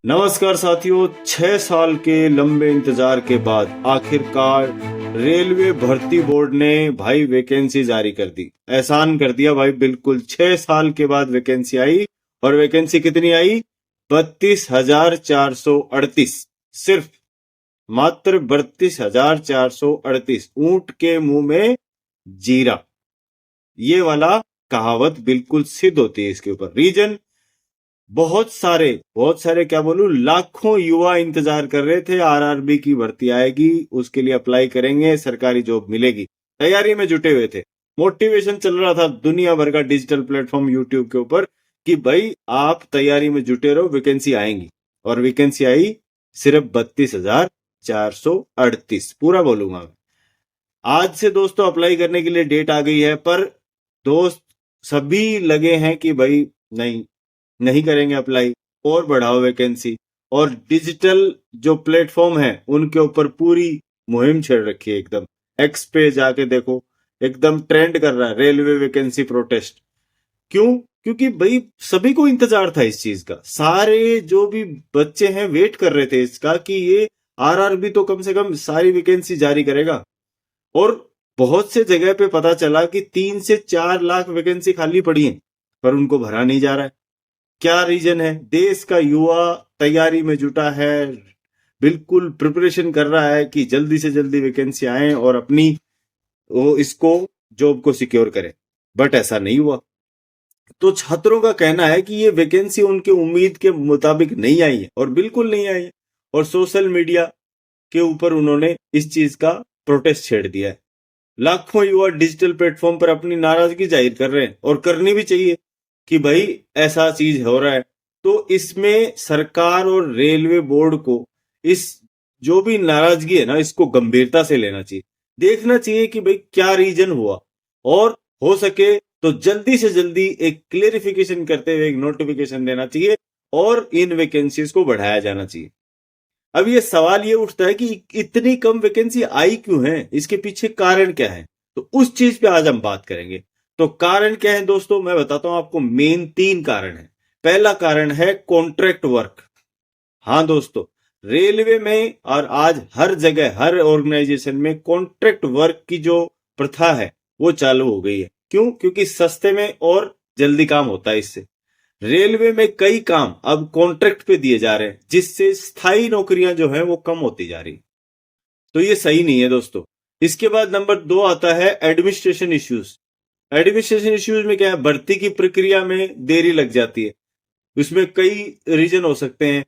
नमस्कार साथियों, 6 साल के लंबे इंतजार के बाद आखिरकार रेलवे भर्ती बोर्ड ने भाई वैकेंसी जारी कर दी। एहसान कर दिया भाई, बिल्कुल 6 साल के बाद वैकेंसी आई। और वैकेंसी कितनी आई? 32,438। सिर्फ मात्र 32,438। ऊंट के मुंह में जीरा, ये वाला कहावत बिल्कुल सिद्ध होती है इसके ऊपर। रीजन बहुत सारे क्या बोलूं, लाखों युवा इंतजार कर रहे थे। आरआरबी की भर्ती आएगी, उसके लिए अप्लाई करेंगे, सरकारी जॉब मिलेगी, तैयारी में जुटे हुए थे। मोटिवेशन चल रहा था दुनिया भर का डिजिटल प्लेटफॉर्म यूट्यूब के ऊपर कि भाई आप तैयारी में जुटे रहो, वैकेंसी आएंगी। और वैकेंसी आई सिर्फ 32,438। पूरा बोलूंगा मैं। आज से दोस्तों अप्लाई करने के लिए डेट आ गई है, पर दोस्त सभी लगे हैं कि भाई नहीं करेंगे अप्लाई, और बढ़ाओ वैकेंसी। और डिजिटल जो प्लेटफॉर्म है उनके ऊपर पूरी मुहिम छेड़ रखी है। एकदम एक्स पे जाके देखो, एकदम ट्रेंड कर रहा है रेलवे वैकेंसी प्रोटेस्ट। क्यों? क्योंकि भाई सभी को इंतजार था इस चीज का। सारे जो भी बच्चे हैं वेट कर रहे थे इसका कि ये आरआरबी तो कम से कम सारी वैकेंसी जारी करेगा। और बहुत से जगह पे पता चला कि 3 से 4 लाख वैकेंसी खाली पड़ी है, पर उनको भरा नहीं जा रहा है। क्या रीजन है? देश का युवा तैयारी में जुटा है, बिल्कुल प्रिपरेशन कर रहा है कि जल्दी से जल्दी वैकेंसी आए और अपनी इसको जॉब को सिक्योर करे। बट ऐसा नहीं हुआ। तो छात्रों का कहना है कि ये वैकेंसी उनके उम्मीद के मुताबिक नहीं आई है, और बिल्कुल नहीं आई है। और सोशल मीडिया के ऊपर उन्होंने इस चीज का प्रोटेस्ट छेड़ दिया है। लाखों युवा डिजिटल प्लेटफॉर्म पर अपनी नाराजगी जाहिर कर रहे हैं, और करनी भी चाहिए कि भाई ऐसा चीज हो रहा है। तो इसमें सरकार और रेलवे बोर्ड को इस जो भी नाराजगी है ना, इसको गंभीरता से लेना चाहिए। देखना चाहिए कि भाई क्या रीजन हुआ, और हो सके तो जल्दी से जल्दी एक क्लेरिफिकेशन करते हुए एक नोटिफिकेशन देना चाहिए, और इन वैकेंसीज को बढ़ाया जाना चाहिए। अब ये सवाल ये उठता है कि इतनी कम वैकेंसी आई क्यों है, इसके पीछे कारण क्या है? तो उस चीज पे आज हम बात करेंगे। तो कारण क्या है दोस्तों, मैं बताता हूं आपको। मेन 3 कारण है। पहला कारण है कॉन्ट्रैक्ट वर्क। हाँ दोस्तों, रेलवे में और आज हर जगह हर ऑर्गेनाइजेशन में कॉन्ट्रैक्ट वर्क की जो प्रथा है वो चालू हो गई है। क्यों? क्योंकि सस्ते में और जल्दी काम होता है इससे। रेलवे में कई काम अब कॉन्ट्रैक्ट पे दिए जा रहे हैं, जिससे स्थायी नौकरियां जो है वो कम होती जा रही। तो ये सही नहीं है दोस्तों। इसके बाद नंबर 2 आता है एडमिनिस्ट्रेशन इश्यूज। एडमिनिस्ट्रेशन इश्यूज में क्या है? भर्ती की प्रक्रिया में देरी लग जाती है। उसमें कई रीजन हो सकते हैं।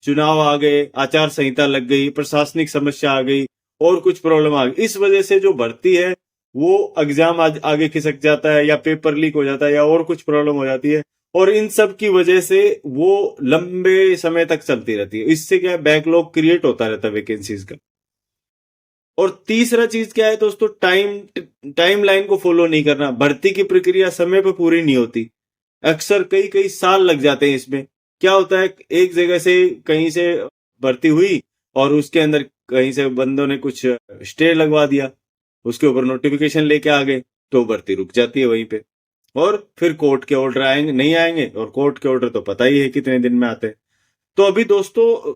चुनाव आ गए, आचार संहिता लग गई, प्रशासनिक समस्या आ गई, और कुछ प्रॉब्लम आ गई। इस वजह से जो भर्ती है वो एग्जाम आगे खिसक जाता है, या पेपर लीक हो जाता है, या और कुछ प्रॉब्लम हो जाती है। और इन सब की वजह से वो लंबे समय तक चलती रहती है। इससे क्या है? बैकलॉग क्रिएट होता रहता है वैकेंसीज का। और तीसरा चीज क्या है दोस्तों? टाइम लाइन को फॉलो नहीं करना। भर्ती की प्रक्रिया समय पर पूरी नहीं होती। अक्सर कई कई साल लग जाते हैं इसमें। क्या होता है, एक जगह से कहीं से भर्ती हुई, और उसके अंदर कहीं से बंदों ने कुछ स्टे लगवा दिया, उसके ऊपर नोटिफिकेशन लेके आ गए, तो भर्ती रुक जाती है वहीं पे। और फिर कोर्ट के ऑर्डर आएंगे, नहीं आएंगे, और कोर्ट के ऑर्डर तो पता ही है कितने दिन में आते हैं। तो अभी दोस्तों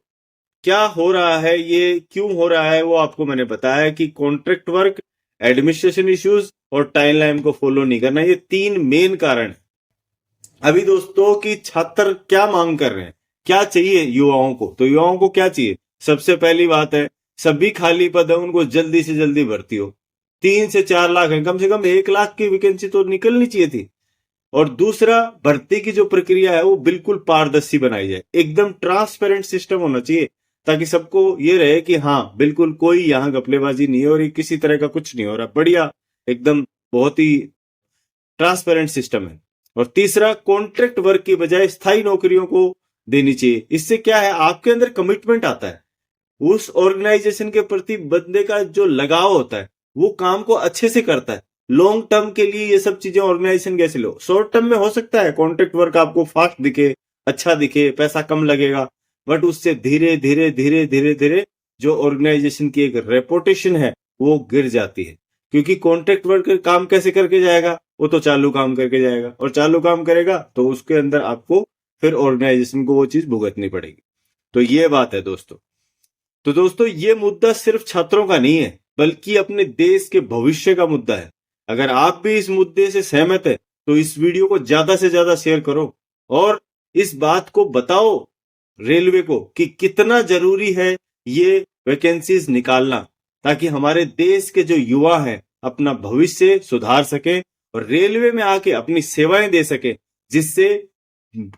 क्या हो रहा है, ये क्यों हो रहा है, वो आपको मैंने बताया कि कॉन्ट्रैक्ट वर्क, एडमिनिस्ट्रेशन इश्यूज और टाइमलाइन को फॉलो नहीं करना, ये 3 मेन कारण है। अभी दोस्तों की छात्र क्या मांग कर रहे हैं, क्या चाहिए युवाओं को? तो युवाओं को क्या चाहिए? सबसे पहली बात है, सभी खाली पद है उनको जल्दी से जल्दी भर्ती हो। 3 से 4 लाख है, कम से कम 1 लाख की वैकेंसी तो निकलनी चाहिए थी। और दूसरा, भर्ती की जो प्रक्रिया है वो बिल्कुल पारदर्शी बनाई जाए। एकदम ट्रांसपेरेंट सिस्टम होना चाहिए, ताकि सबको ये रहे कि हाँ बिल्कुल कोई यहाँ घपलेबाजी नहीं है, और ये किसी तरह का कुछ नहीं हो रहा। बढ़िया, एकदम बहुत ही ट्रांसपेरेंट सिस्टम है। और तीसरा, कॉन्ट्रैक्ट वर्क की बजाय स्थायी नौकरियों को देनी चाहिए। इससे क्या है, आपके अंदर कमिटमेंट आता है, उस ऑर्गेनाइजेशन के प्रति बंदे का जो लगाव होता है वो काम को अच्छे से करता है। लॉन्ग टर्म के लिए ये सब चीजें ऑर्गेनाइजेशन कैसे लो? शॉर्ट टर्म में हो सकता है कॉन्ट्रैक्ट वर्क आपको फास्ट दिखे, अच्छा दिखे, पैसा कम लगेगा, बट उससे धीरे धीरे धीरे धीरे धीरे जो ऑर्गेनाइजेशन की एक रेपुटेशन है वो गिर जाती है। क्योंकि कॉन्ट्रैक्ट वर्क काम कैसे करके जाएगा? वो तो चालू काम करके जाएगा, और चालू काम करेगा तो उसके अंदर आपको फिर ऑर्गेनाइजेशन को वो चीज भुगतनी पड़ेगी। तो ये बात है दोस्तों। तो दोस्तों ये मुद्दा सिर्फ छात्रों का नहीं है, बल्कि अपने देश के भविष्य का मुद्दा है। अगर आप भी इस मुद्दे से सहमत है तो इस वीडियो को ज्यादा से ज्यादा शेयर करो और इस बात को बताओ रेलवे को कि कितना जरूरी है ये वैकेंसीज निकालना, ताकि हमारे देश के जो युवा हैं अपना भविष्य सुधार सके और रेलवे में आके अपनी सेवाएं दे सके, जिससे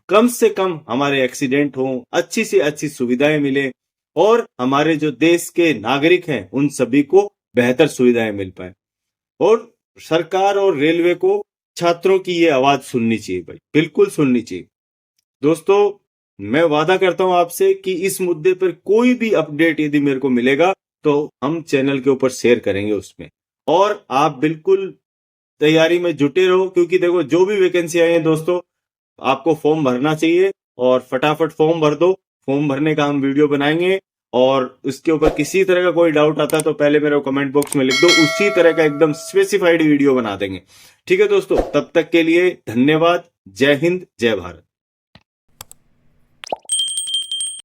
कम से कम हमारे एक्सीडेंट हो, अच्छी से अच्छी सुविधाएं मिले और हमारे जो देश के नागरिक हैं उन सभी को बेहतर सुविधाएं मिल पाए। और सरकार और रेलवे को छात्रों की ये आवाज सुननी चाहिए भाई, बिल्कुल सुननी चाहिए। दोस्तों मैं वादा करता हूं आपसे कि इस मुद्दे पर कोई भी अपडेट यदि मेरे को मिलेगा तो हम चैनल के ऊपर शेयर करेंगे उसमें, और आप बिल्कुल तैयारी में जुटे रहो, क्योंकि देखो जो भी वैकेंसी आई है दोस्तों आपको फॉर्म भरना चाहिए और फटाफट फॉर्म भर दो। फॉर्म भरने का हम वीडियो बनाएंगे और उसके ऊपर किसी तरह का कोई डाउट आता है तो पहले मेरे कमेंट बॉक्स में लिख दो, उसी तरह का एकदम स्पेसिफाइड वीडियो बना देंगे। ठीक है दोस्तों, तब तक के लिए धन्यवाद। जय हिंद, जय भारत।